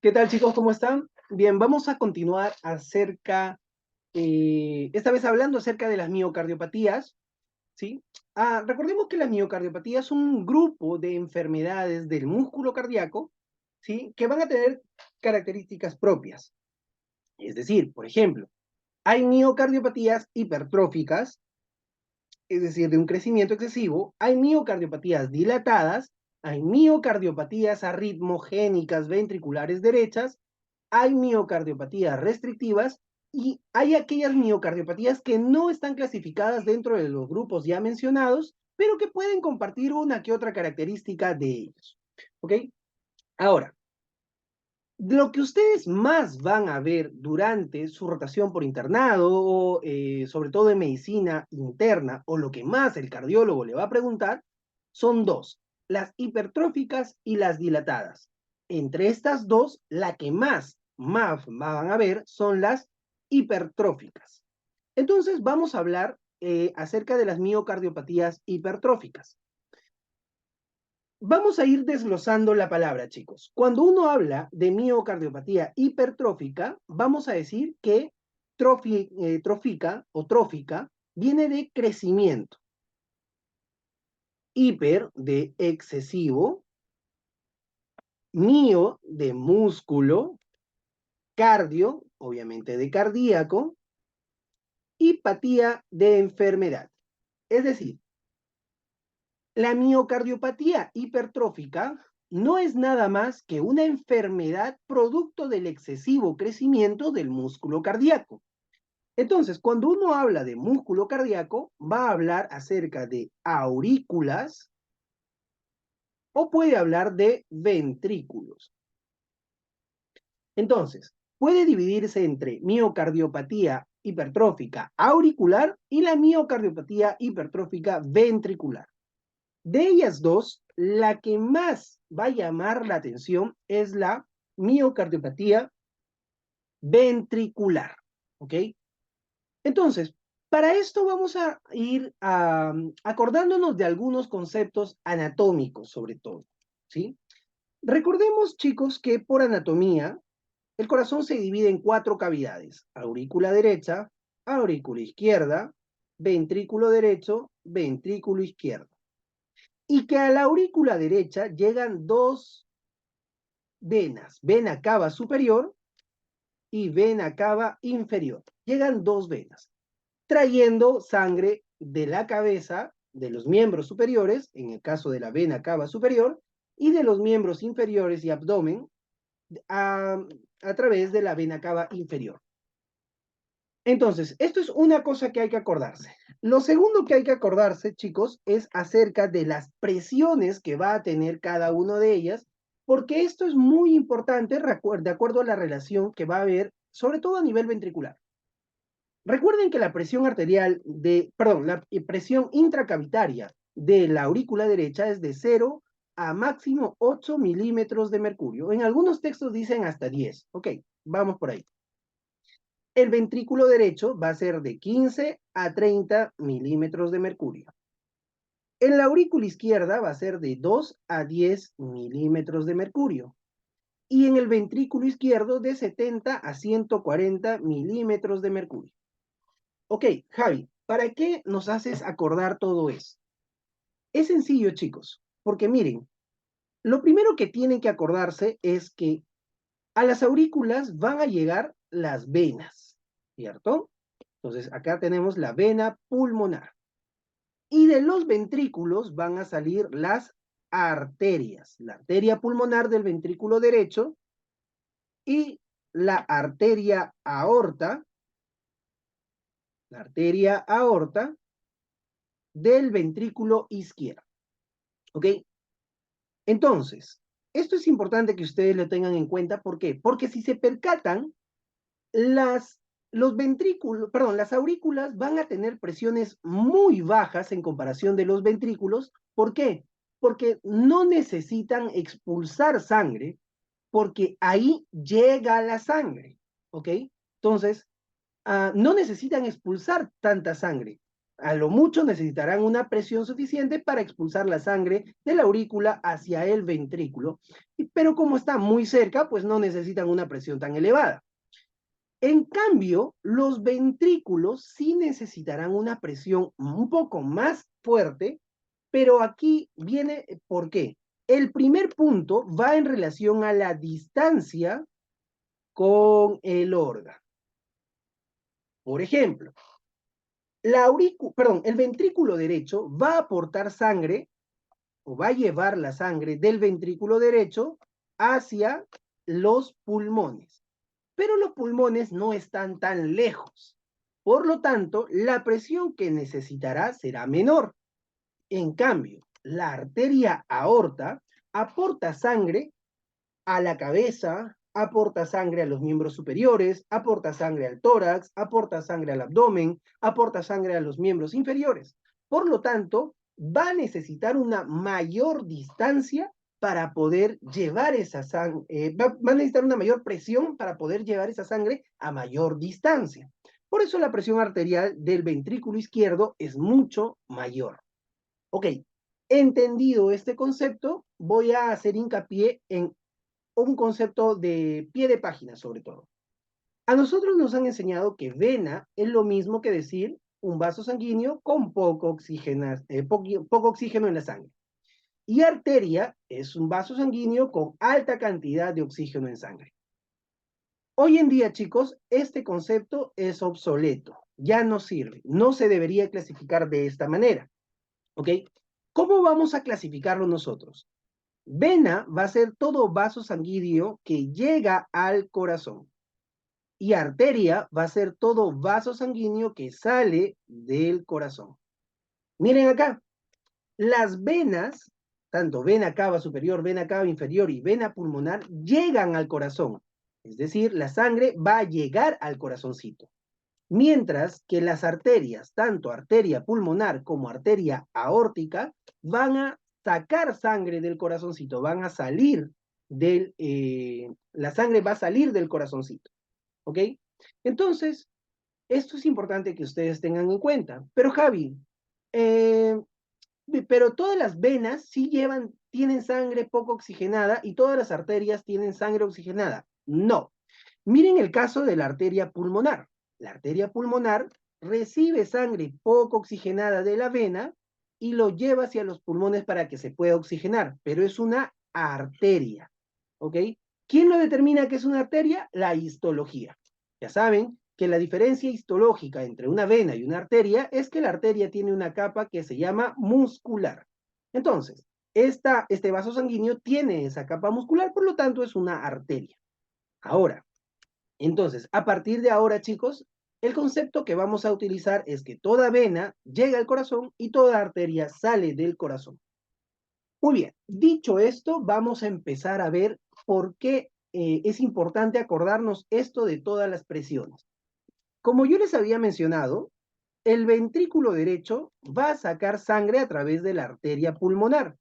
¿Qué tal, chicos? ¿Cómo están? Bien, vamos a continuar acerca, esta vez hablando acerca de las miocardiopatías, ¿sí? Recordemos que la miocardiopatías es un grupo de enfermedades del músculo cardíaco, ¿sí? Que van a tener características propias. Es decir, por ejemplo, hay miocardiopatías hipertróficas, es decir, de un crecimiento excesivo, hay miocardiopatías dilatadas, hay miocardiopatías arritmogénicas ventriculares derechas, hay miocardiopatías restrictivas y hay aquellas miocardiopatías que no están clasificadas dentro de los grupos ya mencionados, pero que pueden compartir una que otra característica de ellos. ¿Ok? Ahora, lo que ustedes más van a ver durante su rotación por internado, o sobre todo en medicina interna, o lo que más el cardiólogo le va a preguntar, son dos, las hipertróficas y las dilatadas. Entre estas dos, la que más van a ver son las hipertróficas. Entonces, vamos a hablar acerca de las miocardiopatías hipertróficas. Vamos a ir desglosando la palabra, chicos. Cuando uno habla de miocardiopatía hipertrófica, vamos a decir que trófica o trófica viene de crecimiento, hiper de excesivo, mio de músculo, cardio, obviamente de cardíaco, y patía de enfermedad. Es decir, la miocardiopatía hipertrófica no es nada más que una enfermedad producto del excesivo crecimiento del músculo cardíaco. Entonces, cuando uno habla de músculo cardíaco, va a hablar acerca de aurículas o puede hablar de ventrículos. Entonces, puede dividirse entre miocardiopatía hipertrófica auricular y la miocardiopatía hipertrófica ventricular. De ellas dos, la que más va a llamar la atención es la miocardiopatía ventricular, ¿ok? Entonces, para esto vamos a ir acordándonos de algunos conceptos anatómicos, sobre todo, ¿sí? Recordemos, chicos, que por anatomía, el corazón se divide en cuatro cavidades: aurícula derecha, aurícula izquierda, ventrículo derecho, ventrículo izquierdo. Y que a la aurícula derecha llegan dos venas, vena cava superior y vena cava inferior. Llegan dos venas, trayendo sangre de la cabeza, de los miembros superiores, en el caso de la vena cava superior, y de los miembros inferiores y abdomen a través de la vena cava inferior. Entonces, esto es una cosa que hay que acordarse. Lo segundo que hay que acordarse, chicos, es acerca de las presiones que va a tener cada una de ellas, porque esto es muy importante de acuerdo a la relación que va a haber, sobre todo a nivel ventricular. Recuerden que la presión arterial la presión intracavitaria de la aurícula derecha es de 0 a máximo 8 milímetros de mercurio. En algunos textos dicen hasta 10. Ok, vamos por ahí. El ventrículo derecho va a ser de 15 a 30 milímetros de mercurio. En la aurícula izquierda va a ser de 2 a 10 milímetros de mercurio. Y en el ventrículo izquierdo de 70 a 140 milímetros de mercurio. Ok, Javi, ¿para qué nos haces acordar todo eso? Es sencillo, chicos, porque miren, lo primero que tienen que acordarse es que a las aurículas van a llegar las venas, ¿cierto? Entonces, acá tenemos la vena pulmonar. Y de los ventrículos van a salir las arterias. La arteria pulmonar del ventrículo derecho y la arteria aorta del ventrículo izquierdo. ¿Ok? Entonces, esto es importante que ustedes lo tengan en cuenta. ¿Por qué? Porque si se percatan, los ventrículos, perdón, las aurículas van a tener presiones muy bajas en comparación de los ventrículos. ¿Por qué? Porque no necesitan expulsar sangre, porque ahí llega la sangre, ¿ok? Entonces, no necesitan expulsar tanta sangre. A lo mucho necesitarán una presión suficiente para expulsar la sangre de la aurícula hacia el ventrículo, pero como está muy cerca, pues no necesitan una presión tan elevada. En cambio, los ventrículos sí necesitarán una presión un poco más fuerte, pero aquí viene por qué. El primer punto va en relación a la distancia con el órgano. Por ejemplo, el ventrículo derecho va a aportar sangre o va a llevar la sangre del ventrículo derecho hacia los pulmones. Pero los pulmones no están tan lejos. Por lo tanto, la presión que necesitará será menor. En cambio, la arteria aorta aporta sangre a la cabeza, aporta sangre a los miembros superiores, aporta sangre al tórax, aporta sangre al abdomen, aporta sangre a los miembros inferiores. Por lo tanto, va a necesitar una mayor distancia para poder llevar esa sangre, va a necesitar una mayor presión para poder llevar esa sangre a mayor distancia. Por eso la presión arterial del ventrículo izquierdo es mucho mayor. Ok, entendido este concepto, voy a hacer hincapié en un concepto de pie de página sobre todo. A nosotros nos han enseñado que vena es lo mismo que decir un vaso sanguíneo con poco oxígeno en la sangre. Y arteria es un vaso sanguíneo con alta cantidad de oxígeno en sangre. Hoy en día, chicos, este concepto es obsoleto, ya no sirve, no se debería clasificar de esta manera. ¿Ok? ¿Cómo vamos a clasificarlo nosotros? Vena va a ser todo vaso sanguíneo que llega al corazón. Y arteria va a ser todo vaso sanguíneo que sale del corazón. Miren acá, las venas, tanto vena cava superior, vena cava inferior y vena pulmonar, llegan al corazón. Es decir, la sangre va a llegar al corazoncito. Mientras que las arterias, tanto arteria pulmonar como arteria aórtica, van a sacar sangre del corazoncito, van a salir la sangre va a salir del corazoncito. ¿Ok? Entonces, esto es importante que ustedes tengan en cuenta. Pero Javi, eh, pero todas las venas sí tienen sangre poco oxigenada y todas las arterias tienen sangre oxigenada. No. Miren el caso de la arteria pulmonar. La arteria pulmonar recibe sangre poco oxigenada de la vena y lo lleva hacia los pulmones para que se pueda oxigenar, pero es una arteria. ¿Ok? ¿Quién lo determina que es una arteria? La histología. Ya saben que la diferencia histológica entre una vena y una arteria es que la arteria tiene una capa que se llama muscular. Entonces, este vaso sanguíneo tiene esa capa muscular, por lo tanto es una arteria. Ahora, entonces, a partir de ahora, chicos, el concepto que vamos a utilizar es que toda vena llega al corazón y toda arteria sale del corazón. Muy bien, dicho esto, vamos a empezar a ver por qué es importante acordarnos esto de todas las presiones. Como yo les había mencionado, el ventrículo derecho va a sacar sangre a través de la arteria pulmonar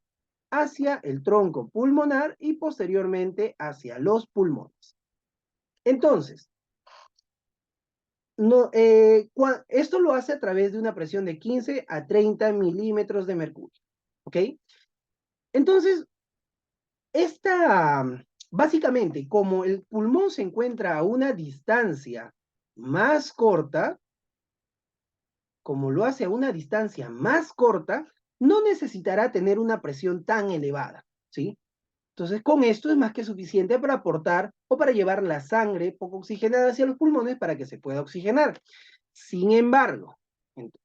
hacia el tronco pulmonar y posteriormente hacia los pulmones. Entonces, no, esto lo hace a través de una presión de 15 a 30 milímetros de mercurio. ¿Ok? Entonces, básicamente, como el pulmón se encuentra a una distancia más corta, como lo hace a una distancia más corta, no necesitará tener una presión tan elevada, ¿sí? Entonces, con esto es más que suficiente para aportar o para llevar la sangre poco oxigenada hacia los pulmones para que se pueda oxigenar. Sin embargo,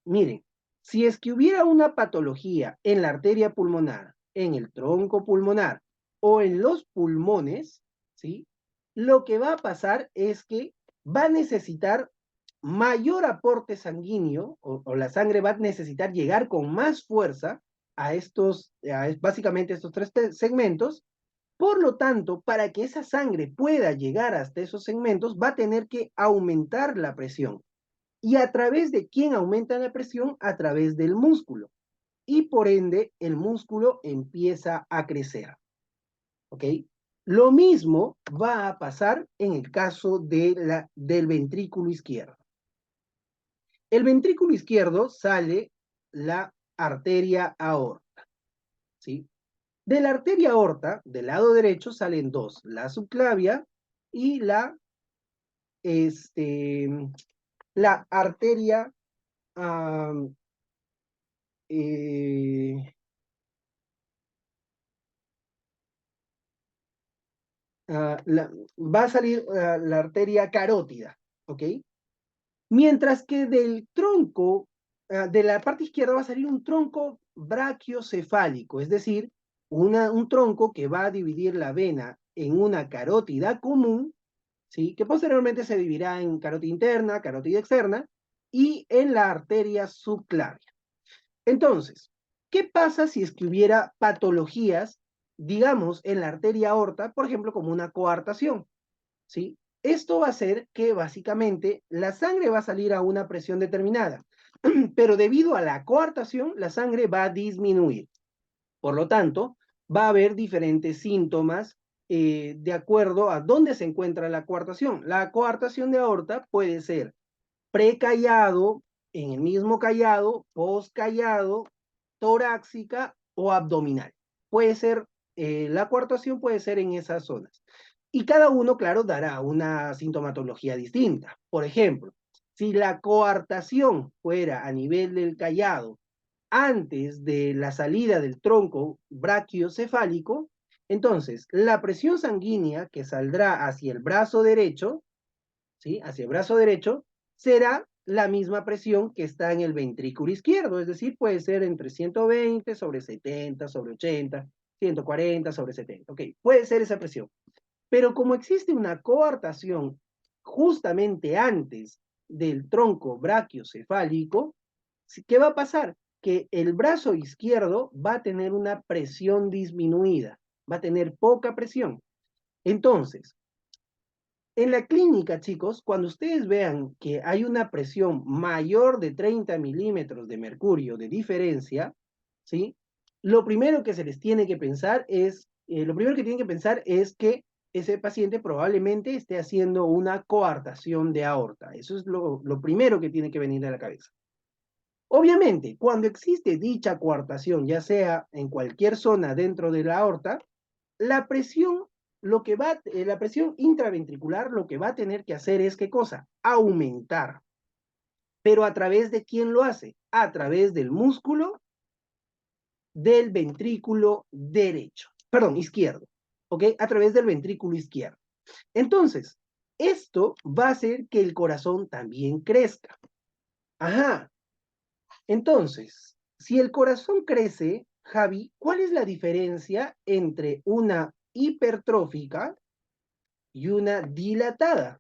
miren, si es que hubiera una patología en la arteria pulmonar, en el tronco pulmonar o en los pulmones, ¿sí? Lo que va a pasar es que va a necesitar mayor aporte sanguíneo o la sangre va a necesitar llegar con más fuerza básicamente estos tres segmentos. Por lo tanto, para que esa sangre pueda llegar hasta esos segmentos, va a tener que aumentar la presión. ¿Y a través de quién aumenta la presión? A través del músculo. Y por ende, el músculo empieza a crecer. ¿Ok? Lo mismo va a pasar en el caso del ventrículo izquierdo. El ventrículo izquierdo sale la arteria aorta, ¿sí? De la arteria aorta, del lado derecho, salen dos, la subclavia y este, la arteria, ah, eh, va a salir la arteria carótida, ¿ok? Mientras que del tronco, de la parte izquierda va a salir un tronco brachiocefálico, es decir, un tronco que va a dividir la vena en una carótida común, ¿sí? Que posteriormente se dividirá en carótida interna, carótida externa y en la arteria subclavia. Entonces, ¿qué pasa si es que hubiera patologías, digamos, en la arteria aorta, por ejemplo, como una coartación? ¿Sí? Esto va a hacer que básicamente la sangre va a salir a una presión determinada, pero debido a la coartación, la sangre va a disminuir. Por lo tanto, va a haber diferentes síntomas de acuerdo a dónde se encuentra la coartación. La coartación de aorta puede ser precallado, en el mismo callado, postcallado, torácica o abdominal. Puede ser, la coartación puede ser en esas zonas. Y cada uno, claro, dará una sintomatología distinta. Por ejemplo, si la coartación fuera a nivel del callado antes de la salida del tronco brachiocefálico, entonces la presión sanguínea que saldrá hacia el brazo derecho, ¿sí? Hacia el brazo derecho, será la misma presión que está en el ventrículo izquierdo, es decir, puede ser entre 120 sobre 70, sobre 80, 140 sobre 70, ok, puede ser esa presión. Pero como existe una coartación justamente antes del tronco brachiocefálico, ¿qué va a pasar? Que el brazo izquierdo va a tener una presión disminuida, va a tener poca presión. Entonces, en la clínica, chicos, cuando ustedes vean que hay una presión mayor de 30 milímetros de mercurio de diferencia, ¿sí? Lo primero que se les tiene que pensar es, lo primero que tienen que pensar es que ese paciente probablemente esté haciendo una coartación de aorta. Eso es lo primero que tiene que venir a la cabeza. Obviamente, cuando existe dicha coartación, ya sea en cualquier zona dentro de la aorta, la presión, la presión intraventricular lo que va a tener que hacer es, ¿qué cosa? Aumentar. Pero ¿a través de quién lo hace? A través del músculo del ventrículo derecho, perdón, izquierdo, ¿ok? A través del ventrículo izquierdo. Entonces, esto va a hacer que el corazón también crezca. Ajá, entonces, si el corazón crece, Javi, ¿cuál es la diferencia entre una hipertrófica y una dilatada?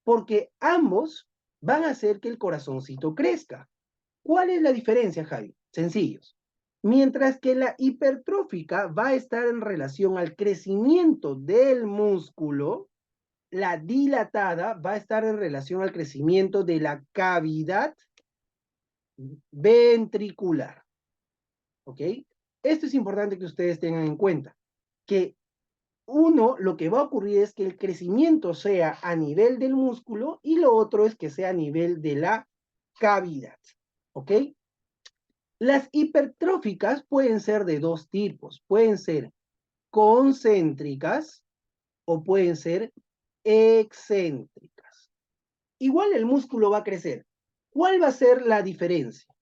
Porque ambos van a hacer que el corazoncito crezca. ¿Cuál es la diferencia, Javi? Sencillos. Mientras que la hipertrófica va a estar en relación al crecimiento del músculo, la dilatada va a estar en relación al crecimiento de la cavidad ventricular. ¿Ok? Esto es importante que ustedes tengan en cuenta, que uno, lo que va a ocurrir es que el crecimiento sea a nivel del músculo y lo otro es que sea a nivel de la cavidad. ¿Ok? Las hipertróficas pueden ser de dos tipos. Pueden ser concéntricas o pueden ser excéntricas. Igual el músculo va a crecer. ¿Cuál va a ser la diferencia?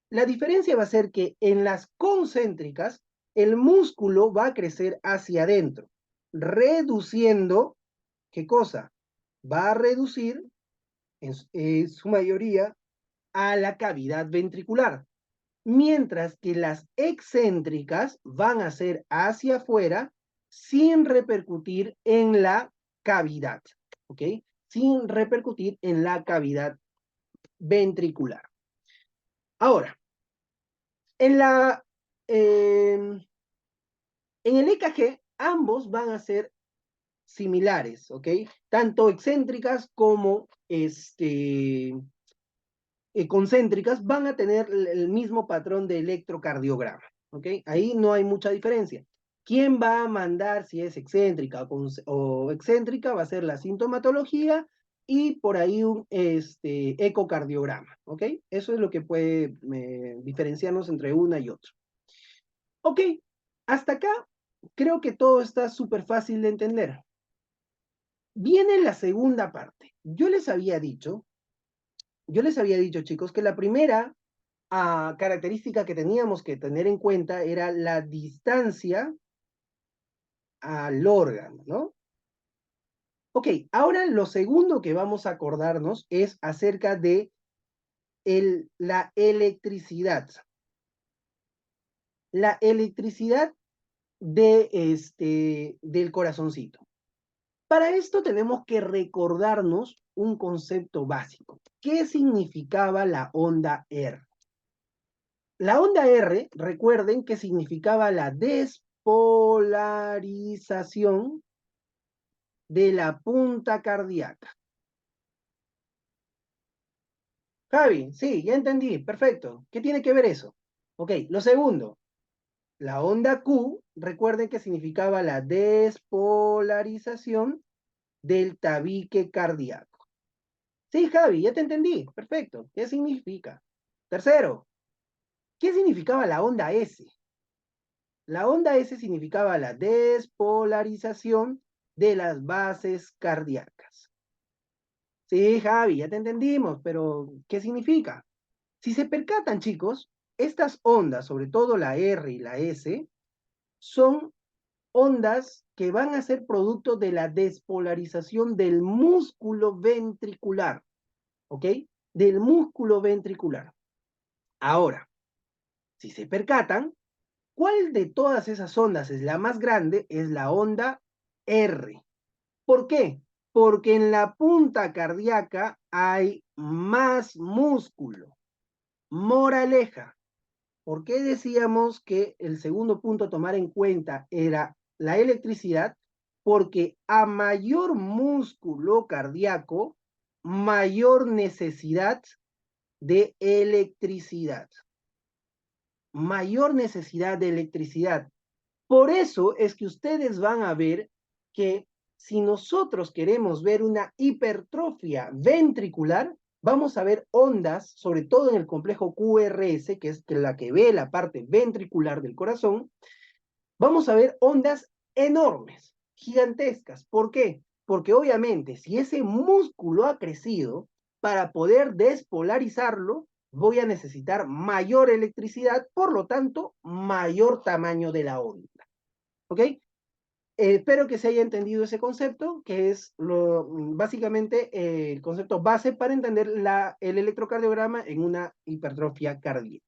La diferencia va a ser que en las concéntricas el músculo va a crecer hacia adentro, reduciendo, ¿qué cosa? Va a reducir en su mayoría a la cavidad ventricular, mientras que las excéntricas van a ser hacia afuera sin repercutir en la cavidad, ¿ok? Sin repercutir en la cavidad ventricular. Ahora, en la en el EKG, ambos van a ser similares, ¿ok? Tanto excéntricas como concéntricas van a tener el mismo patrón de electrocardiograma, ¿ok? Ahí no hay mucha diferencia. ¿Quién va a mandar si es excéntrica o excéntrica? Va a ser la sintomatología y por ahí un ecocardiograma, ¿ok? Eso es lo que puede diferenciarnos entre una y otra. Ok, hasta acá creo que todo está súper fácil de entender. Viene la segunda parte. Yo les había dicho, chicos, que la primera característica que teníamos que tener en cuenta era la distancia al órgano, ¿no? Ok, ahora lo segundo que vamos a acordarnos es acerca de la electricidad. La electricidad del corazoncito. Para esto tenemos que recordarnos un concepto básico. ¿Qué significaba la onda R? La onda R, recuerden que significaba la despolarización de la punta cardíaca. Javi, sí, ya entendí, perfecto. ¿Qué tiene que ver eso? Ok, lo segundo, la onda Q, recuerden que significaba la despolarización del tabique cardíaco. Sí, Javi, ya te entendí, perfecto. ¿Qué significa? Tercero, ¿qué significaba la onda S? La onda S significaba la despolarización de las bases cardíacas. Sí, Javi, ya te entendimos, pero ¿qué significa? Si se percatan, chicos, estas ondas, sobre todo la R y la S, son ondas que van a ser producto de la despolarización del músculo ventricular, ¿ok? Del músculo ventricular. Ahora, si se percatan, ¿cuál de todas esas ondas es la más grande? Es la onda R. ¿Por qué? Porque en la punta cardíaca hay más músculo. Moraleja. ¿Por qué decíamos que el segundo punto a tomar en cuenta era la electricidad? Porque a mayor músculo cardíaco, mayor necesidad de electricidad. Mayor necesidad de electricidad. Por eso es que ustedes van a ver que si nosotros queremos ver una hipertrofia ventricular, vamos a ver ondas, sobre todo en el complejo QRS, que es la que ve la parte ventricular del corazón, vamos a ver ondas enormes, gigantescas. ¿Por qué? Porque obviamente si ese músculo ha crecido, para poder despolarizarlo, voy a necesitar mayor electricidad, por lo tanto, mayor tamaño de la onda. ¿Ok? Espero que se haya entendido ese concepto, que es básicamente el concepto base para entender el electrocardiograma en una hipertrofia cardíaca.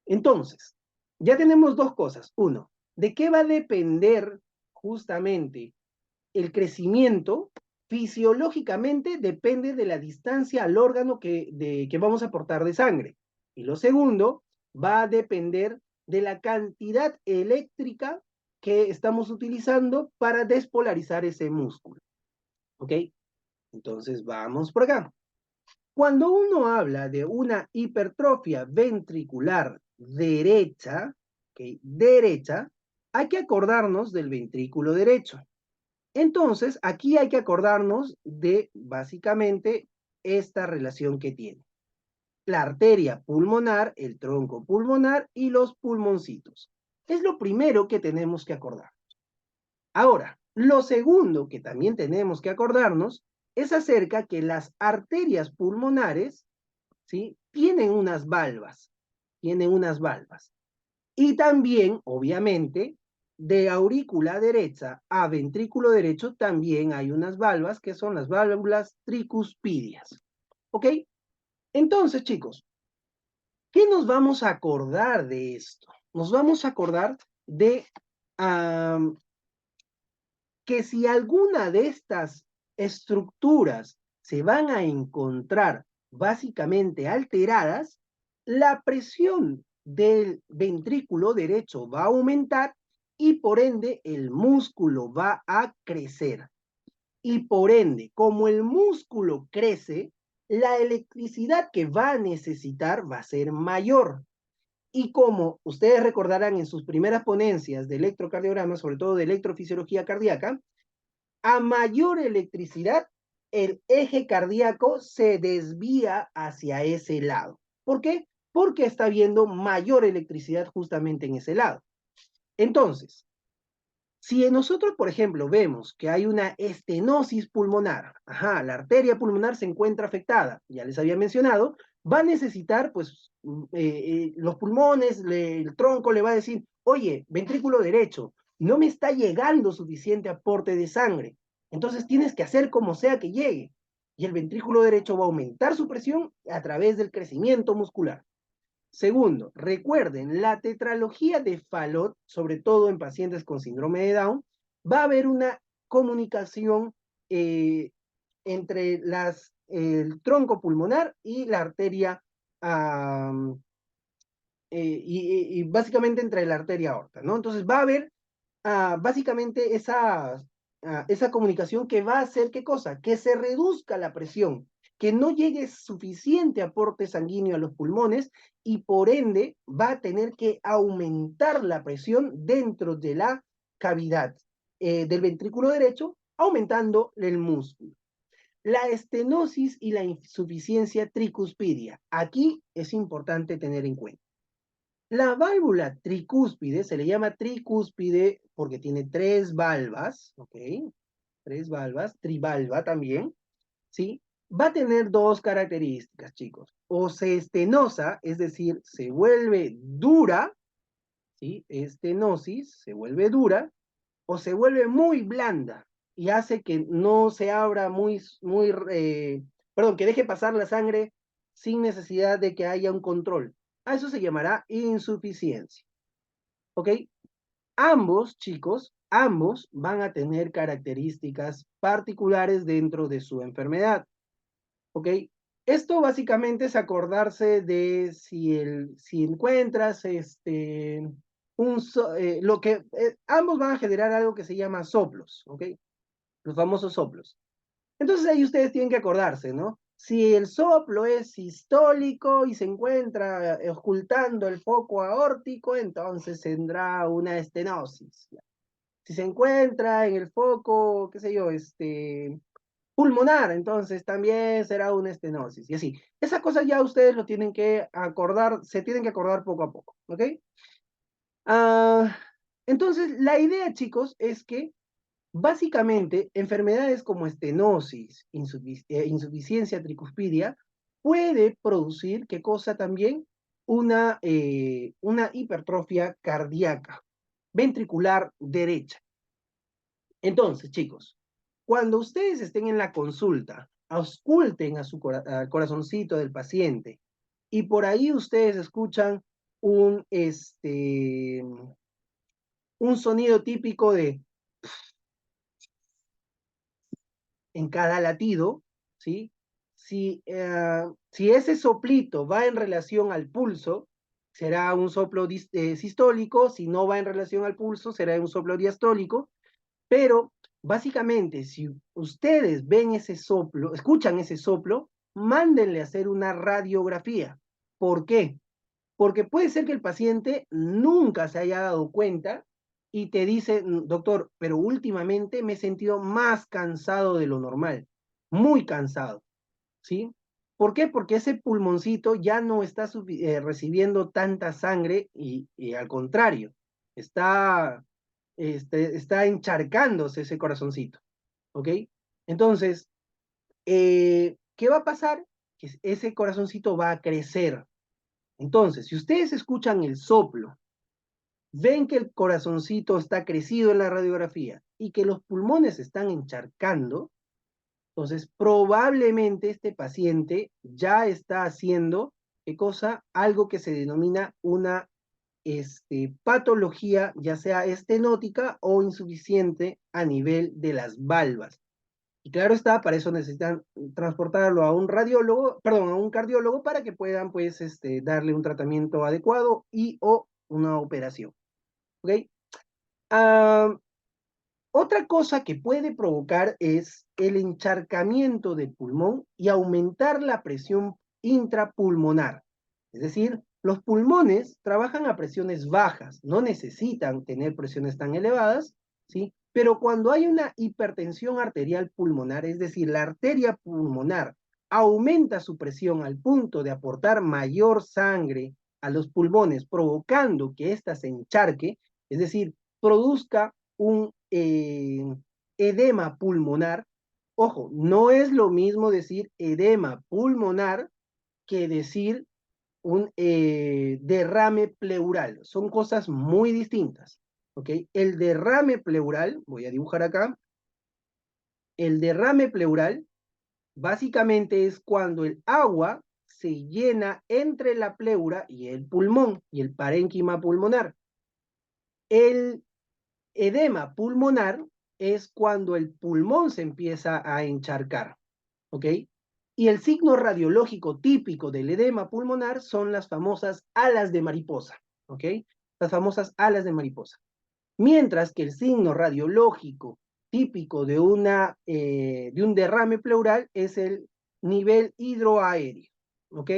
Entonces, ya tenemos dos cosas. Uno, ¿de qué va a depender justamente el crecimiento? Fisiológicamente depende de la distancia al órgano que vamos a aportar de sangre. Y lo segundo, va a depender de la cantidad eléctrica que estamos utilizando para despolarizar ese músculo. ¿Ok? Entonces vamos por acá. Cuando uno habla de una hipertrofia ventricular derecha, ¿okay? Derecha, hay que acordarnos del ventrículo derecho. Entonces, aquí hay que acordarnos de básicamente esta relación que tiene. La arteria pulmonar, el tronco pulmonar y los pulmoncitos. Es lo primero que tenemos que acordar. Ahora, lo segundo que también tenemos que acordarnos es acerca que las arterias pulmonares, ¿sí? Tienen unas valvas, tienen unas valvas. Y también, obviamente, de aurícula derecha a ventrículo derecho también hay unas valvas que son las válvulas tricuspidias. ¿Ok? Entonces, chicos, ¿qué nos vamos a acordar de esto? Nos vamos a acordar de que si alguna de estas estructuras se van a encontrar básicamente alteradas, la presión del ventrículo derecho va a aumentar y por ende el músculo va a crecer. Y por ende, como el músculo crece, la electricidad que va a necesitar va a ser mayor. Y como ustedes recordarán en sus primeras ponencias de electrocardiograma, sobre todo de electrofisiología cardíaca, a mayor electricidad, el eje cardíaco se desvía hacia ese lado. ¿Por qué? Porque está habiendo mayor electricidad justamente en ese lado. Entonces, si nosotros, por ejemplo, vemos que hay una estenosis pulmonar, la arteria pulmonar se encuentra afectada, ya les había mencionado, va a necesitar, pues, los pulmones, el tronco le va a decir, oye, ventrículo derecho, no me está llegando suficiente aporte de sangre, entonces tienes que hacer como sea que llegue. Y el ventrículo derecho va a aumentar su presión a través del crecimiento muscular. Segundo, recuerden, la tetralogía de Fallot, sobre todo en pacientes con síndrome de Down, va a haber una comunicación entre el tronco pulmonar y la arteria, y básicamente entre la arteria aorta, ¿no? Entonces va a haber básicamente esa comunicación que va a hacer, ¿qué cosa? Que se reduzca la presión, que no llegue suficiente aporte sanguíneo a los pulmones y por ende va a tener que aumentar la presión dentro de la cavidad del ventrículo derecho, aumentando el músculo. La estenosis y la insuficiencia tricuspidia. Aquí es importante tener en cuenta. La válvula tricúspide se le llama tricúspide porque tiene tres valvas, ¿ok? Tres valvas, trivalva también, ¿sí? Va a tener dos características, chicos. O se estenosa, es decir, se vuelve dura, ¿sí? Estenosis, se vuelve dura, o se vuelve muy blanda y hace que no se abra perdón, que deje pasar la sangre sin necesidad de que haya un control. A eso se llamará insuficiencia. ¿Ok? Ambos, chicos, ambos van a tener características particulares dentro de su enfermedad. ¿Ok? Esto básicamente es acordarse de si encuentras ambos van a generar algo que se llama soplos, ¿ok? Los famosos soplos. Entonces ahí ustedes tienen que acordarse, ¿no? Si el soplo es sistólico y se encuentra ocultando el foco aórtico, entonces tendrá una estenosis. Si se encuentra en el foco, qué sé yo, pulmonar, entonces también será una estenosis. Y así. Esa cosa ya ustedes lo tienen que acordar, se tienen que acordar poco a poco, ¿ok? Entonces, la idea, chicos, es que básicamente, enfermedades como estenosis, insuficiencia tricuspidia, puede producir, ¿qué cosa también? Una hipertrofia cardíaca, ventricular derecha. Entonces, chicos, cuando ustedes estén en la consulta, ausculten al corazoncito del paciente y por ahí ustedes escuchan un, un sonido típico de en cada latido, ¿sí? Si ese soplito va en relación al pulso, será un soplo sistólico, si no va en relación al pulso, será un soplo diastólico, pero básicamente, si ustedes ven ese soplo, escuchan ese soplo, mándenle a hacer una radiografía. ¿Por qué? Porque puede ser que el paciente nunca se haya dado cuenta y te dice, doctor, pero últimamente me he sentido más cansado de lo normal, muy cansado, ¿sí? ¿Por qué? Porque ese pulmoncito ya no está recibiendo tanta sangre y al contrario, está, está encharcándose ese corazoncito, ¿ok? Entonces, ¿qué va a pasar? Que ese corazoncito va a crecer. Entonces, si ustedes escuchan el soplo, ven que el corazoncito está crecido en la radiografía y que los pulmones están encharcando, entonces probablemente este paciente ya está haciendo, ¿qué cosa? Algo que se denomina una patología, ya sea estenótica o insuficiente a nivel de las valvas. Y claro está, para eso necesitan transportarlo a un radiólogo, perdón, a un cardiólogo para que puedan, pues, darle un tratamiento adecuado y o una operación. ¿Ok? Ah, otra cosa que puede provocar es el encharcamiento del pulmón y aumentar la presión intrapulmonar. Es decir, los pulmones trabajan a presiones bajas, no necesitan tener presiones tan elevadas, ¿sí? Pero cuando hay una hipertensión arterial pulmonar, es decir, la arteria pulmonar aumenta su presión al punto de aportar mayor sangre a los pulmones, provocando que ésta se encharque, es decir, produzca un edema pulmonar. Ojo, no es lo mismo decir edema pulmonar que decir un derrame pleural. Son cosas muy distintas. ¿Ok? El derrame pleural, voy a dibujar acá, el derrame pleural básicamente es cuando el agua se llena entre la pleura y el pulmón y el parénquima pulmonar. El edema pulmonar es cuando el pulmón se empieza a encharcar, ¿ok? Y el signo radiológico típico del edema pulmonar son las famosas alas de mariposa, ¿ok? Las famosas alas de mariposa. Mientras que el signo radiológico típico de un derrame pleural es el nivel hidroaéreo, ¿ok?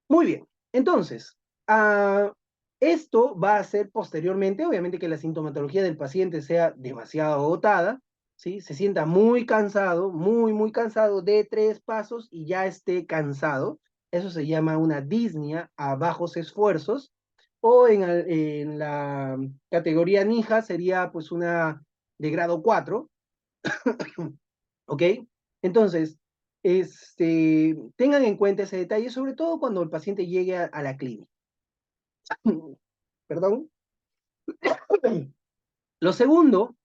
Muy bien, entonces, esto va a hacer posteriormente, obviamente que la sintomatología del paciente sea demasiado agotada, ¿sí? Se sienta muy cansado, muy cansado de 3 pasos y ya esté cansado. Eso se llama una disnea a bajos esfuerzos, o en la categoría NIJA sería pues una de grado 4, ¿ok? Entonces, tengan en cuenta ese detalle, sobre todo cuando el paciente llegue a la clínica. Perdón. Lo segundo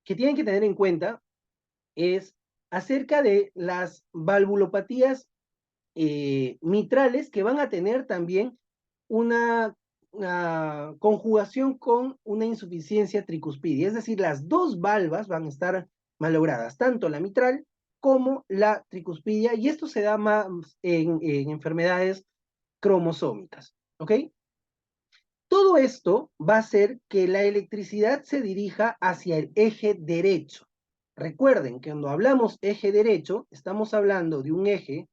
que tienen que tener en cuenta es acerca de las valvulopatías mitrales que van a tener también una conjugación con una insuficiencia tricuspidia, es decir, las dos valvas van a estar malogradas, tanto la mitral como la tricuspidia, y esto se da más en enfermedades cromosómicas, ¿ok? Todo esto va a hacer que la electricidad se dirija hacia el eje derecho. Recuerden que cuando hablamos eje derecho, estamos hablando de un eje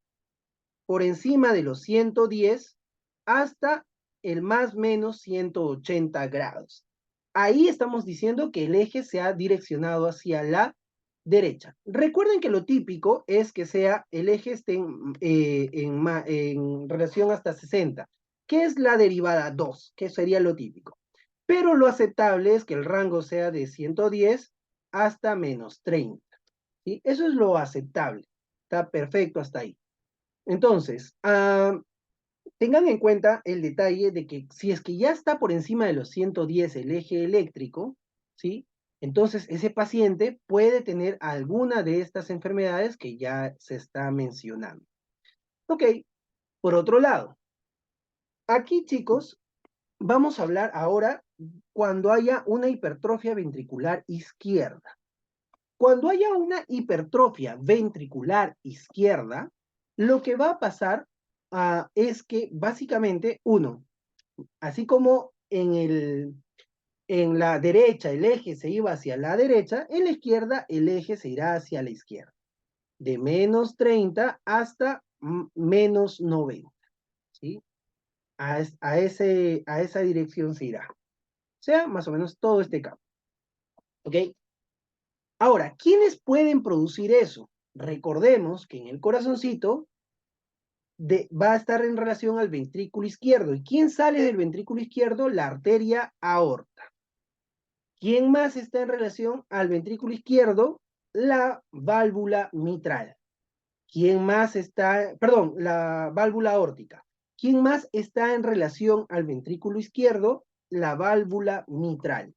por encima de los 110 hasta el más menos 180 grados. Ahí estamos diciendo que el eje se ha direccionado hacia la derecha. Recuerden que lo típico es que sea el eje esté en relación hasta 60, que es la derivada 2, que sería lo típico. Pero lo aceptable es que el rango sea de 110 hasta menos 30. ¿Sí? Eso es lo aceptable. Está perfecto hasta ahí. Entonces, tengan en cuenta el detalle de que si es que ya está por encima de los 110 el eje eléctrico, ¿sí? Entonces ese paciente puede tener alguna de estas enfermedades que ya se está mencionando. Ok, por otro lado, aquí chicos, vamos a hablar ahora cuando haya una hipertrofia ventricular izquierda. Cuando haya una hipertrofia ventricular izquierda, lo que va a pasar es que básicamente, uno, así como en la derecha el eje se iba hacia la derecha, en la izquierda el eje se irá hacia la izquierda, de menos 30 hasta menos 90, ¿sí? A esa dirección se irá. O sea, más o menos todo este campo, ¿ok? Ahora, ¿quiénes pueden producir eso? Recordemos que en el corazoncito va a estar en relación al ventrículo izquierdo. ¿Y quién sale del ventrículo izquierdo? La arteria aorta. ¿Quién más está en relación al ventrículo izquierdo? La válvula mitral. ¿Quién más está, perdón, la válvula aórtica? ¿Quién más está en relación al ventrículo izquierdo? La válvula mitral.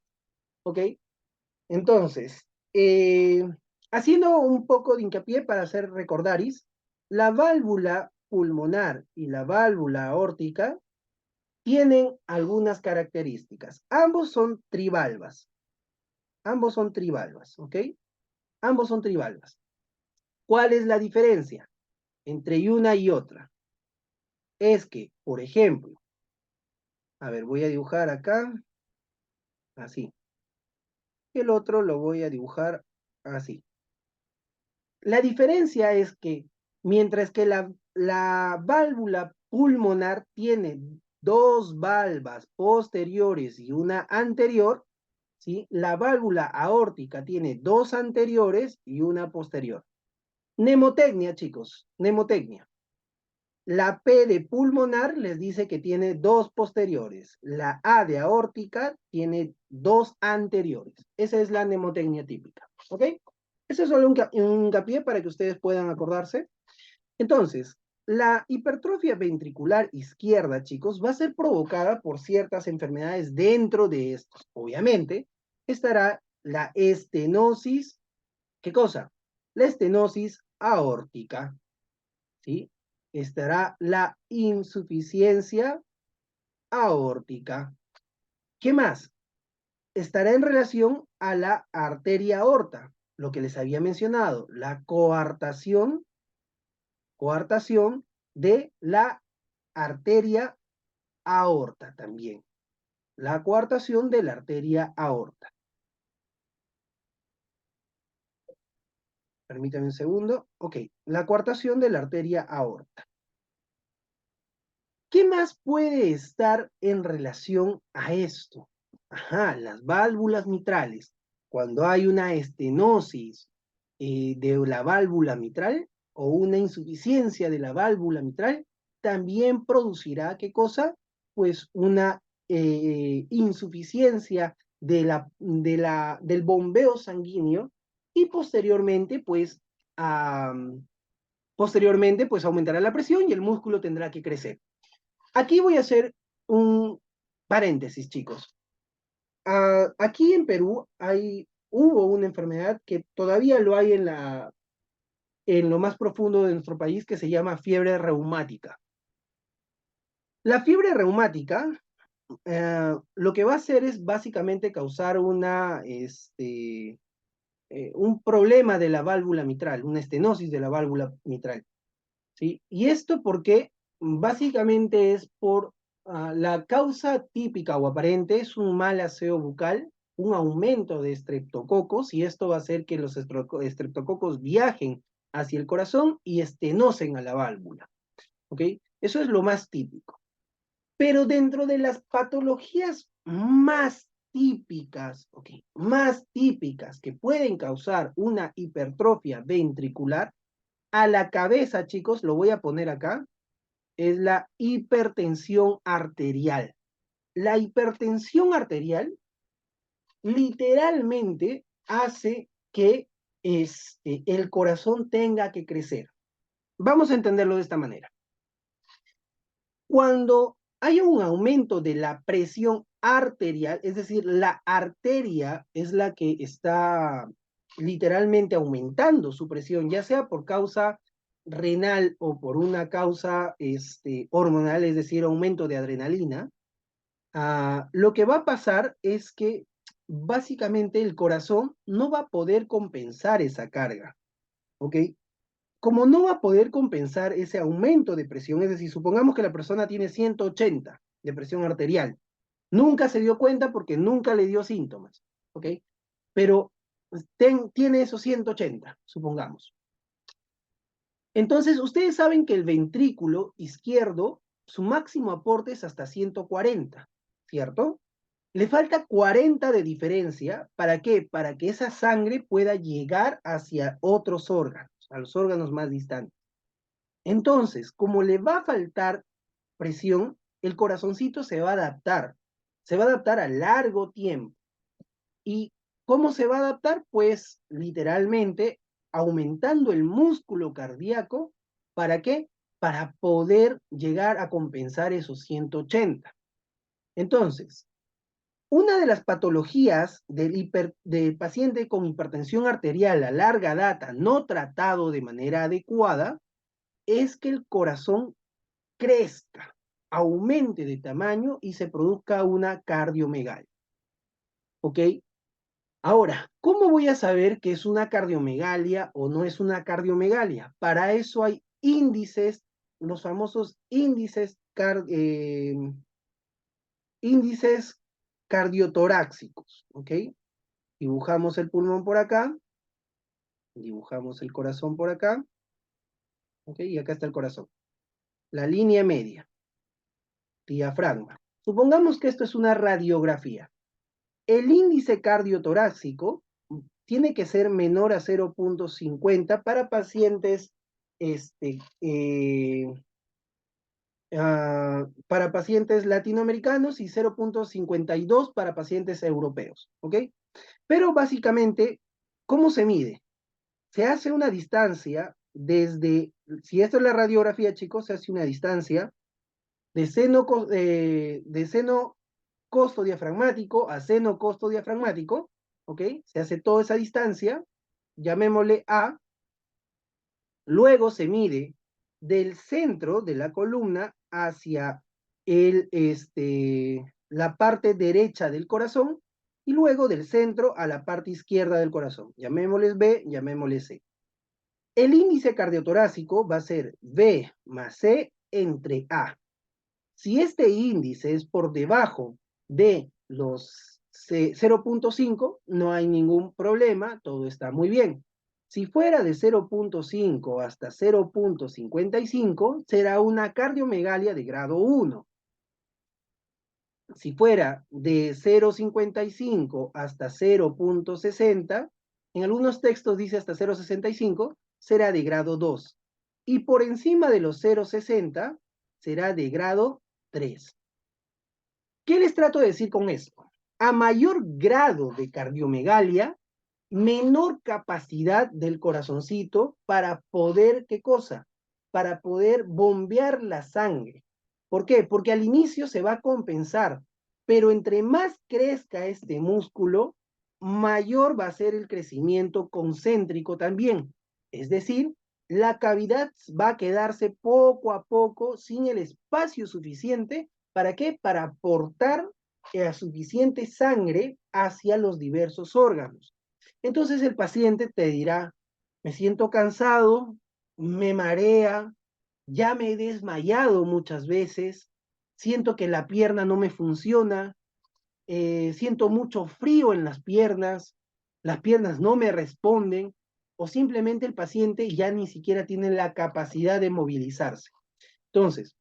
¿Ok? Entonces, haciendo un poco de hincapié para hacer recordaris, la válvula pulmonar y la válvula aórtica tienen algunas características. Ambos son trivalvas. Ambos son trivalvas, ¿ok? Ambos son trivalvas. ¿Cuál es la diferencia entre una y otra? Es que, por ejemplo, a ver, voy a dibujar acá, así. El otro lo voy a dibujar así. La diferencia es que mientras que la válvula pulmonar tiene dos valvas posteriores y una anterior, ¿sí? La válvula aórtica tiene dos anteriores y una posterior. Mnemotecnia, chicos, mnemotecnia. La P de pulmonar les dice que tiene dos posteriores. La A de aórtica tiene dos anteriores. Esa es la mnemotecnia típica. ¿Ok? Eso es solo un hincapié para que ustedes puedan acordarse. Entonces, la hipertrofia ventricular izquierda, chicos, va a ser provocada por ciertas enfermedades dentro de estos. Obviamente, estará la estenosis. ¿Qué cosa? La estenosis aórtica. ¿Sí? Estará la insuficiencia aórtica. ¿Qué más? Estará en relación a la arteria aorta, lo que les había mencionado, la coartación de la arteria aorta también. La coartación de la arteria aorta. Permítanme un segundo. Ok, la coartación de la arteria aorta. ¿Qué más puede estar en relación a esto? Ajá, las válvulas mitrales. Cuando hay una estenosis de la válvula mitral o una insuficiencia de la válvula mitral, también producirá, ¿qué cosa? Pues una insuficiencia del bombeo sanguíneo y posteriormente, pues aumentará la presión y el músculo tendrá que crecer. Aquí voy a hacer un paréntesis, chicos. Aquí en Perú hubo una enfermedad que todavía lo hay en lo más profundo de nuestro país que se llama fiebre reumática. La fiebre reumática lo que va a hacer es básicamente causar un problema de la válvula mitral, una estenosis de la válvula mitral. ¿Sí? Y esto porque básicamente es por la causa típica o aparente es un mal aseo bucal, un aumento de estreptococos, y esto va a hacer que los estreptococos viajen hacia el corazón y estenosen a la válvula. ¿Ok? Eso es lo más típico. Pero dentro de las patologías más típicas, ¿ok? Más típicas que pueden causar una hipertrofia ventricular, a la cabeza, chicos, lo voy a poner acá, es la hipertensión arterial. La hipertensión arterial literalmente hace que el corazón tenga que crecer. Vamos a entenderlo de esta manera. Cuando hay un aumento de la presión arterial, es decir, la arteria es la que está literalmente aumentando su presión, ya sea por causa renal o por una causa hormonal, es decir, aumento de adrenalina, lo que va a pasar es que básicamente el corazón no va a poder compensar esa carga, ¿ok? Como no va a poder compensar ese aumento de presión, es decir, supongamos que la persona tiene 180 de presión arterial, nunca se dio cuenta porque nunca le dio síntomas, ¿ok? Pero pues, tiene esos 180, supongamos. Entonces, ustedes saben que el ventrículo izquierdo, su máximo aporte es hasta 140, ¿cierto? Le falta 40 de diferencia, ¿para qué? Para que esa sangre pueda llegar hacia otros órganos, a los órganos más distantes. Entonces, como le va a faltar presión, el corazoncito se va a adaptar a largo tiempo. ¿Y cómo se va a adaptar? Pues literalmente aumentando el músculo cardíaco, ¿para qué? Para poder llegar a compensar esos 180. Entonces, una de las patologías del paciente con hipertensión arterial a larga data no tratado de manera adecuada es que el corazón crezca, aumente de tamaño y se produzca una cardiomegalia. ¿Ok? Ahora, ¿cómo voy a saber que es una cardiomegalia o no es una cardiomegalia? Para eso hay índices, los famosos índices cardiotorácicos. ¿Ok? Dibujamos el pulmón por acá, dibujamos el corazón por acá. ¿Ok? Y acá está el corazón. La línea media, diafragma. Supongamos que esto es una radiografía. El índice cardiotorácico tiene que ser menor a 0.50 para pacientes este, para pacientes latinoamericanos y 0.52 para pacientes europeos, ¿ok? Pero básicamente, ¿cómo se mide? Se hace una distancia desde, si esto es la radiografía, chicos, se hace una distancia de seno costo diafragmático a seno costo diafragmático, ¿ok? Se hace toda esa distancia, llamémosle A, luego se mide del centro de la columna hacia la parte derecha del corazón y luego del centro a la parte izquierda del corazón. Llamémosles B, llamémosle C. El índice cardiotorácico va a ser B más C entre A. Si este índice es por debajo de los 0.5, no hay ningún problema, todo está muy bien. Si fuera de 0.5 hasta 0.55, será una cardiomegalia de grado 1. Si fuera de 0.55 hasta 0.60, en algunos textos dice hasta 0.65, será de grado 2. Y por encima de los 0.60, será de grado 3. ¿Qué les trato de decir con esto? A mayor grado de cardiomegalia, menor capacidad del corazoncito para poder, ¿qué cosa? Para poder bombear la sangre. ¿Por qué? Porque al inicio se va a compensar, pero entre más crezca este músculo, mayor va a ser el crecimiento concéntrico también. Es decir, la cavidad va a quedarse poco a poco sin el espacio suficiente. ¿Para qué? Para aportar suficiente sangre hacia los diversos órganos. Entonces el paciente te dirá, me siento cansado, me marea, ya me he desmayado muchas veces, siento que la pierna no me funciona, siento mucho frío en las piernas no me responden, o simplemente el paciente ya ni siquiera tiene la capacidad de movilizarse. Entonces,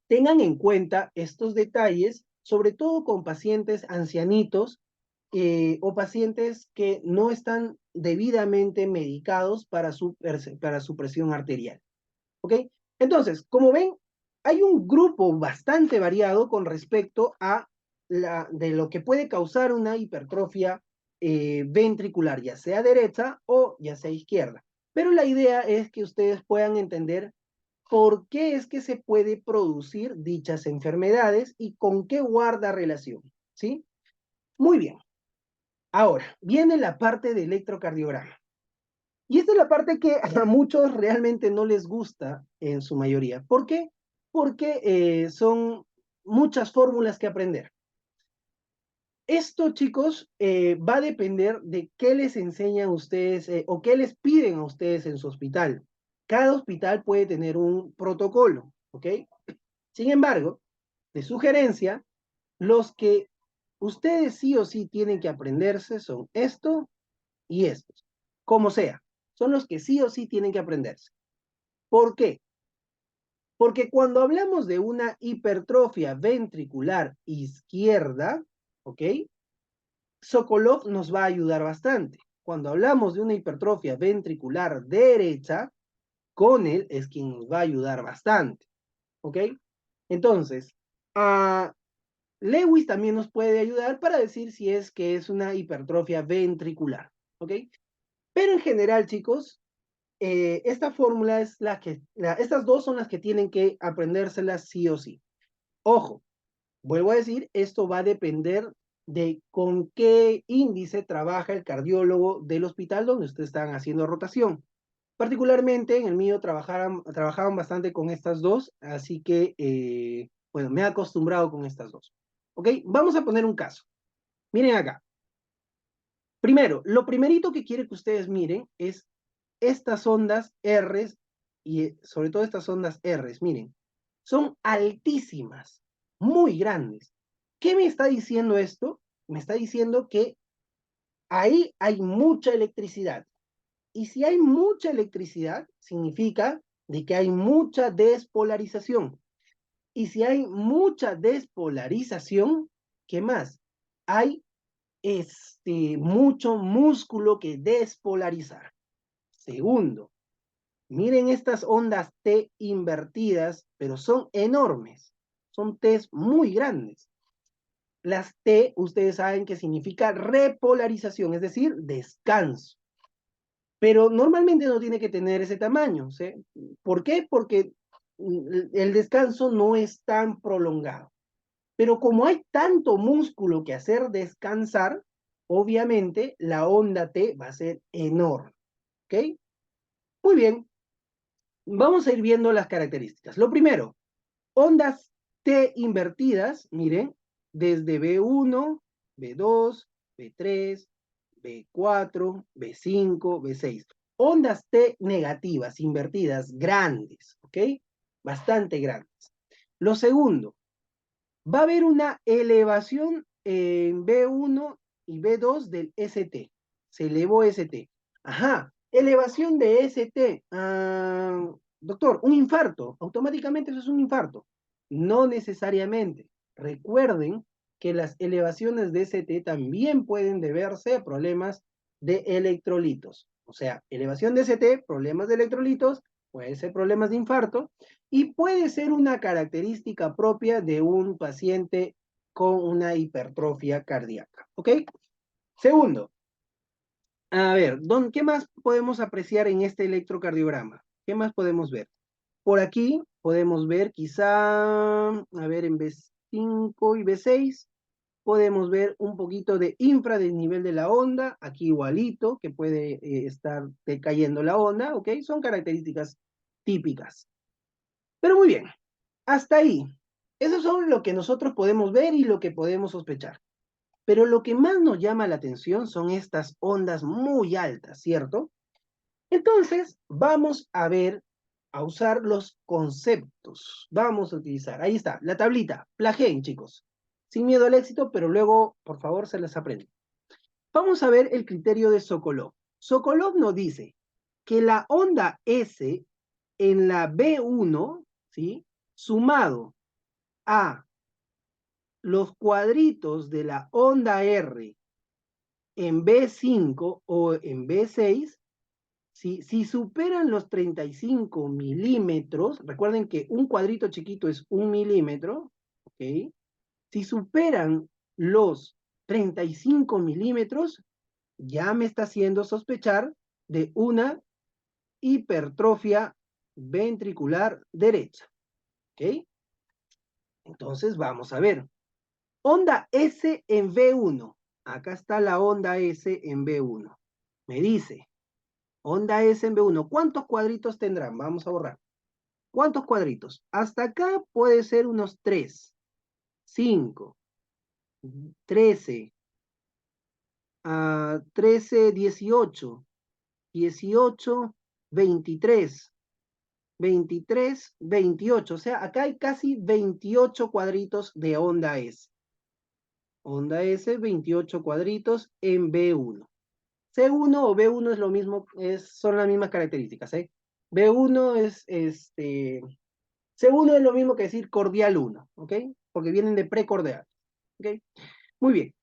tengan en cuenta estos detalles, sobre todo con pacientes ancianitos o pacientes que no están debidamente medicados para su presión arterial. ¿Ok? Entonces, como ven, hay un grupo bastante variado con respecto a de lo que puede causar una hipertrofia ventricular, ya sea derecha o ya sea izquierda. Pero la idea es que ustedes puedan entender por qué es que se puede producir dichas enfermedades y con qué guarda relación. ¿Sí? Muy bien. Ahora, viene la parte de electrocardiograma. Y esta es la parte que a muchos realmente no les gusta en su mayoría. ¿Por qué? Porque son muchas fórmulas que aprender. Esto, chicos, va a depender de qué les enseñan ustedes o qué les piden a ustedes en su hospital. Cada hospital puede tener un protocolo, ¿ok? Sin embargo, de sugerencia, los que ustedes sí o sí tienen que aprenderse son esto y estos, como sea. Son los que sí o sí tienen que aprenderse. ¿Por qué? Porque cuando hablamos de una hipertrofia ventricular izquierda, ¿ok? Sokolov nos va a ayudar bastante. Cuando hablamos de una hipertrofia ventricular derecha, Connell es quien nos va a ayudar bastante, ¿ok? Entonces, Lewis también nos puede ayudar para decir si es que es una hipertrofia ventricular, ¿ok? Pero en general, chicos, esta fórmula es estas dos son las que tienen que aprendérselas sí o sí. Ojo, vuelvo a decir, esto va a depender de con qué índice trabaja el cardiólogo del hospital donde ustedes están haciendo rotación. Particularmente en el mío trabajaban bastante con estas dos, así que, bueno, me he acostumbrado con estas dos. ¿Ok? Vamos a poner un caso. Miren acá. Primero, lo primerito que quiere que ustedes miren es estas ondas R y sobre todo estas ondas R, miren, son altísimas, muy grandes. ¿Qué me está diciendo esto? Me está diciendo que ahí hay mucha electricidad. Y si hay mucha electricidad, significa de que hay mucha despolarización. Y si hay mucha despolarización, ¿qué más? Hay mucho músculo que despolarizar. Segundo, miren estas ondas T invertidas, pero son enormes. Son T's muy grandes. Las T, ustedes saben que significa repolarización, es decir, descanso. Pero normalmente no tiene que tener ese tamaño, ¿sí? ¿Por qué? Porque el descanso no es tan prolongado. Pero como hay tanto músculo que hacer descansar, obviamente la onda T va a ser enorme, ¿ok? Muy bien, vamos a ir viendo las características. Lo primero, ondas T invertidas, miren, desde B1, B2, B3, B4, B5, B6. Ondas T negativas, invertidas, grandes, ¿ok? Bastante grandes. Lo segundo, va a haber una elevación en B1 y B2 del ST. Se elevó ST. Ajá, elevación de ST. Doctor, un infarto. Automáticamente eso es un infarto. No necesariamente. Recuerden que las elevaciones de ST también pueden deberse a problemas de electrolitos. O sea, elevación de ST, problemas de electrolitos, puede ser problemas de infarto, y puede ser una característica propia de un paciente con una hipertrofia cardíaca. ¿Ok? Segundo, a ver, ¿qué más podemos apreciar en este electrocardiograma? ¿Qué más podemos ver? Por aquí podemos ver quizá, a ver, en B5 y B6, podemos ver un poquito de infra del nivel de la onda, aquí igualito, que puede estar decayendo la onda, ¿ok? Son características típicas. Pero muy bien, hasta ahí. Eso son lo que nosotros podemos ver y lo que podemos sospechar. Pero lo que más nos llama la atención son estas ondas muy altas, ¿cierto? Entonces, vamos a ver, a usar los conceptos. Vamos a utilizar, ahí está, la tablita. Plagien, chicos. Sin miedo al éxito, pero luego, por favor, se las aprenden. Vamos a ver el criterio de Sokolov. Sokolov nos dice que la onda S en la B1, ¿sí? Sumado a los cuadritos de la onda R en B5 o en B6, si superan los 35 milímetros, recuerden que un cuadrito chiquito es 1 milímetro, ¿ok? Si superan los 35 milímetros, ya me está haciendo sospechar de una hipertrofia ventricular derecha, ¿ok? Entonces vamos a ver. Onda S en B1. Acá está la onda S en B1. Me dice, onda S en B1, ¿cuántos cuadritos tendrán? Vamos a borrar. ¿Cuántos cuadritos? Hasta acá puede ser unos 3, 5, 13, 13, 18, 18, 23, 23, 28. O sea, acá hay casi 28 cuadritos de onda S. Onda S, 28 cuadritos en B1. C1 o B1 es lo mismo, son las mismas características, ¿eh? B1 C1 es lo mismo que decir cordial 1, ¿ok? Porque vienen de precordial, ¿ok? Muy bien.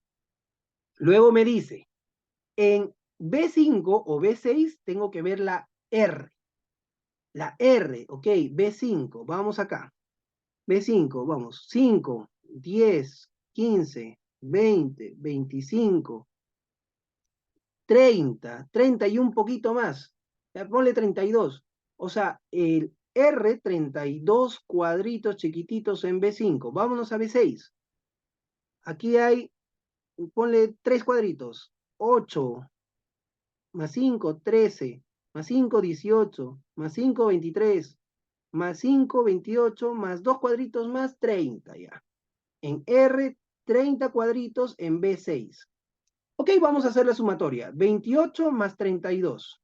Luego me dice, en B5 o B6 tengo que ver la R. La R, ¿ok? B5, vamos acá. B5, vamos, 5, 10, 15, 20, 25, 30, 30 y un poquito más. Ya ponle 32. O sea, el R, 32 cuadritos chiquititos en B5. Vámonos a B6. Aquí hay, ponle 3 cuadritos. 8 más 5, 13, más 5, 18, más 5, 23, más 5, 28, más 2 cuadritos más, 30 ya. En R, 30 cuadritos en B6. Ok, vamos a hacer la sumatoria. 28 más 32.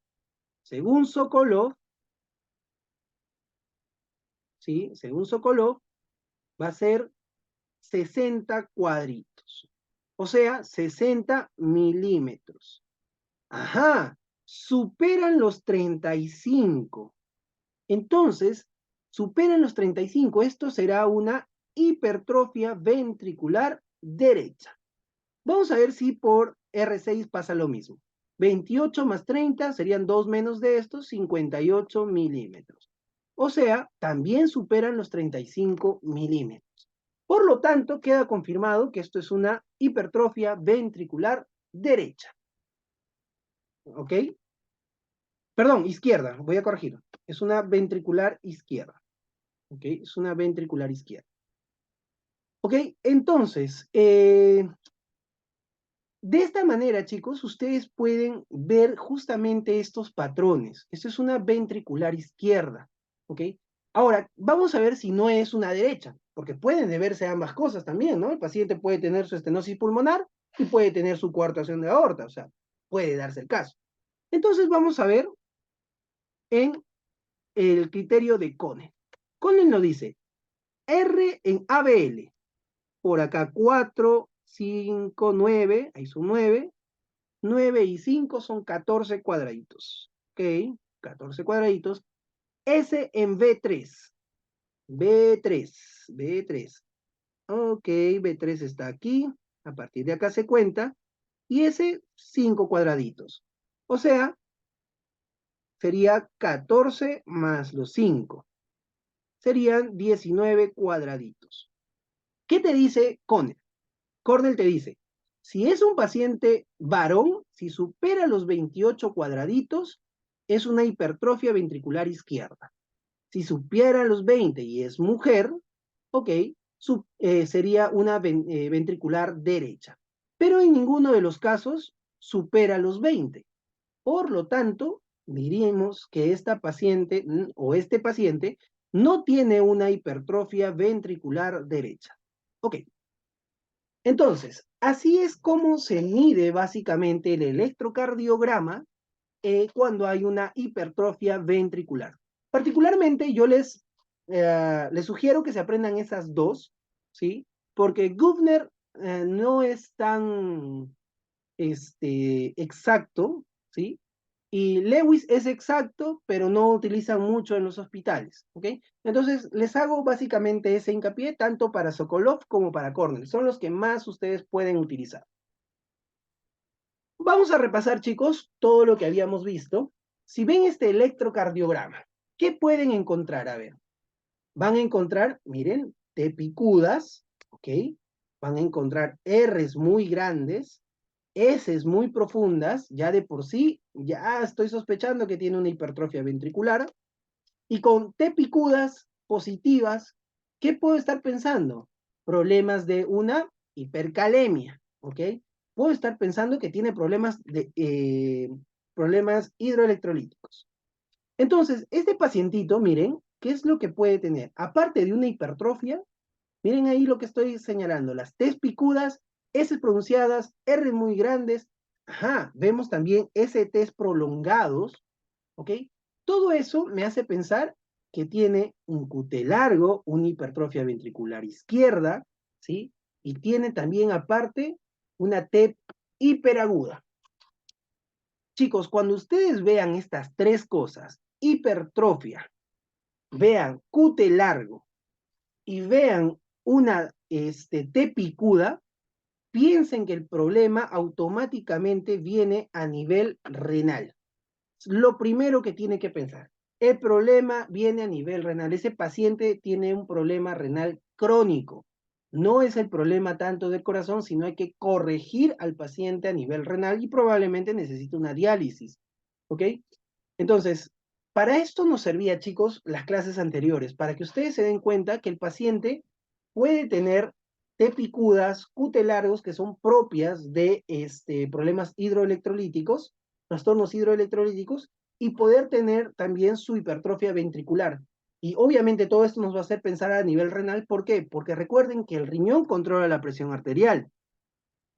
Según Sokolov, ¿sí? Según Sokolov, va a ser 60 cuadritos. O sea, 60 milímetros. Ajá, superan los 35. Entonces, superan los 35. Esto será una hipertrofia ventricular derecha. Vamos a ver si por R6 pasa lo mismo. 28 más 30 serían 2 menos de estos, 58 milímetros. O sea, también superan los 35 milímetros. Por lo tanto, queda confirmado que esto es una hipertrofia ventricular derecha. ¿Ok? Perdón, izquierda, voy a corregir. Es una ventricular izquierda. ¿Ok? Es una ventricular izquierda. ¿Ok? Entonces, de esta manera, chicos, ustedes pueden ver justamente estos patrones. Esto es una ventricular izquierda, ¿ok? Ahora, vamos a ver si no es una derecha, porque pueden deberse ambas cosas también, ¿no? El paciente puede tener su estenosis pulmonar y puede tener su coartación de aorta, o sea, puede darse el caso. Entonces vamos a ver en el criterio de Conen. Conen lo dice, R en ABL, por acá 4, 5, 9, ahí son 9, 9 y 5 son 14 cuadraditos. Ok, 14 cuadraditos. S en B3. B3, B3. Ok, B3 está aquí. A partir de acá se cuenta. Y S, 5 cuadraditos. O sea, sería 14 más los 5. Serían 19 cuadraditos. ¿Qué te dice Cornell? Cornell te dice, si es un paciente varón, si supera los 28 cuadraditos, es una hipertrofia ventricular izquierda. Si supiera los 20 y es mujer, ok, sería una ventricular derecha. Pero en ninguno de los casos supera los 20. Por lo tanto, diríamos que esta paciente o este paciente no tiene una hipertrofia ventricular derecha. Ok, entonces, así es como se mide básicamente el electrocardiograma cuando hay una hipertrofia ventricular. Particularmente yo les sugiero que se aprendan esas dos, ¿sí? Porque Gubner no es tan exacto, ¿sí? Y Lewis es exacto, pero no utilizan mucho en los hospitales, ¿ok? Entonces, les hago básicamente ese hincapié tanto para Sokolov como para Cornell. Son los que más ustedes pueden utilizar. Vamos a repasar, chicos, todo lo que habíamos visto. Si ven este electrocardiograma, ¿qué pueden encontrar? A ver, van a encontrar, miren, T picudas, ¿ok? Van a encontrar R's muy grandes, S's muy profundas, ya de por sí, ya estoy sospechando que tiene una hipertrofia ventricular, y con T picudas positivas, ¿qué puedo estar pensando? Problemas de una hipercalemia, ¿ok? Puedo estar pensando que tiene problemas hidroelectrolíticos. Entonces, este pacientito, miren, ¿qué es lo que puede tener? Aparte de una hipertrofia, miren ahí lo que estoy señalando, las T picudas, S pronunciadas, R muy grandes, ajá, vemos también STs prolongados, ¿ok? Todo eso me hace pensar que tiene un QT largo, una hipertrofia ventricular izquierda, ¿sí? Y tiene también aparte una T hiperaguda. Chicos, cuando ustedes vean estas tres cosas, hipertrofia, vean QT largo y vean una T picuda, piensen que el problema automáticamente viene a nivel renal. Lo primero que tiene que pensar, el problema viene a nivel renal. Ese paciente tiene un problema renal crónico. No es el problema tanto del corazón, sino hay que corregir al paciente a nivel renal y probablemente necesita una diálisis. ¿Ok? Entonces, para esto nos servía, chicos, las clases anteriores, para que ustedes se den cuenta que el paciente puede tener T picudas, QT largos, que son propias de problemas hidroelectrolíticos, trastornos hidroelectrolíticos, y poder tener también su hipertrofia ventricular. Y obviamente todo esto nos va a hacer pensar a nivel renal. ¿Por qué? Porque recuerden que el riñón controla la presión arterial,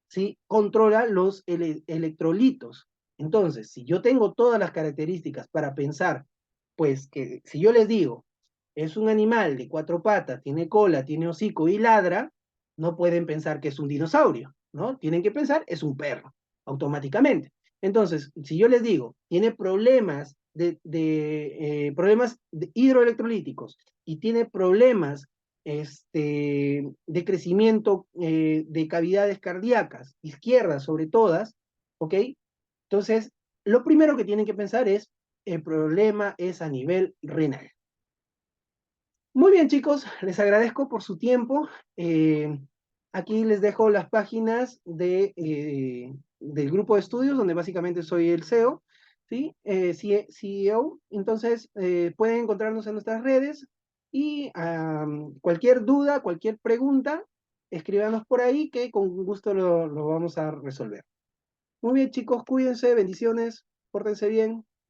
¿sí? Controla los electrolitos. Entonces, si yo tengo todas las características para pensar, pues que si yo les digo, es un animal de cuatro patas, tiene cola, tiene hocico y ladra, no pueden pensar que es un dinosaurio, ¿no? Tienen que pensar, es un perro, automáticamente. Entonces, si yo les digo, tiene problemas problemas hidroelectrolíticos y tiene problemas de crecimiento de cavidades cardíacas, izquierdas sobre todas, ¿ok? Entonces, lo primero que tienen que pensar es, el problema es a nivel renal. Muy bien, chicos, les agradezco por su tiempo. Aquí les dejo las páginas del grupo de estudios, donde básicamente soy el CEO, ¿sí? CEO. Entonces, pueden encontrarnos en nuestras redes y cualquier duda, cualquier pregunta, escríbanos por ahí que con gusto lo vamos a resolver. Muy bien, chicos, cuídense, bendiciones, pórtense bien.